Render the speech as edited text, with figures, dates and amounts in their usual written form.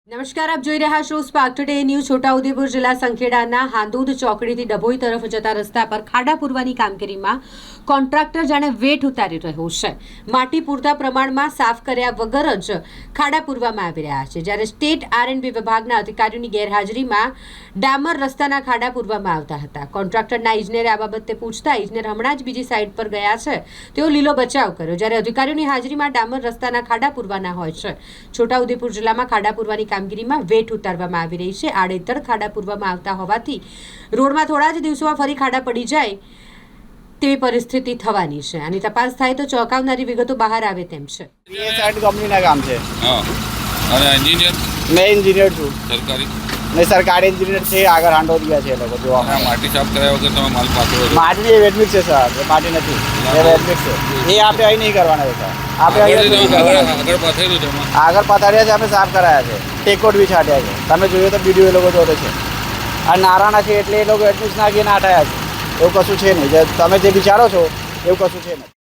નમસ્કાર, આપ જોઈ રહ્યા છો સ્પાર્ક ટુડે ન્યૂઝ। છોટાઉદેપુર જિલ્લા સંખેડાના હાંદોદ ચોકડીથી ડભોઈ તરફ જતા રસ્તા પર ખાડા પૂરવાની કામગીરીમાં કોન્ટ્રાક્ટર જાણે વેઠ ઉતારી રહ્યો છે। માટી પૂરતા પ્રમાણમાં સાફ કર્યા વગર જ ખાડા પૂરવામાં આવી રહ્યા છે, જ્યારે સ્ટેટ R&B વિભાગના અધિકારીઓની ગેરહાજરીમાં ડામર રસ્તાના ખાડા પૂરવામાં આવતા હતા। કોન્ટ્રાક્ટરના ઇજનેરે આ બાબતે પૂછતા ઇજનેર હમણાં જ બીજી સાઇટ પર ગયા છે, તેઓ લીલો બચાવ કર્યો, જ્યારે અધિકારીઓની હાજરીમાં ડામર રસ્તાના ખાડા પૂરવાના હોય છે। છોટાઉદેપુર જિલ્લામાં ખાડા પૂરવાની કામગીરીમાં વેઠ ઉતારવામાં આવી રહી છે। આડેધડ ખાડા પૂરવામાં આવતા હોવાથી રોડમાં થોડા જ દિવસોમાં ફરી ખાડા પડી જાય તેવી પરિસ્થિતિ થવાની છે। આની તપાસ થાય તો ચોંકાવનારી વિગતો બહાર આવે તેમ છે। ये साइड कंपनी ना काम है। हाँ अरे इंजीनियर मैं इंजीनियर છું સરકારી નહીં સરકારી એન્જિનિયર છે। આગળ હાંડો ગયા છે એ લોકો જોવા આ માટી સાફ કરાયા વગર તમે માલ પાછો માટી એ વેટમિક્સ છે સર, એ માટી નથી, એ વેટમિક્સ છે। એ આપણે અહીં નહીં કરવાના હતા, આપણે આગળ પાથરેલું છે એમાં આગળ પથાર્યા છે, આપણે સાફ કરાયા છે, ટેકોટ બી છાંટ્યા છે। તમે જોયું તો વિડીયો એ લોકો જોડે છે। આ નારાના છે એટલે એ લોકો વેટમિક્સ નાખીને આટાયા છે। એવું કશું છે નહીં, તમે જે વિચારો છો એવું કશું છે નહીં।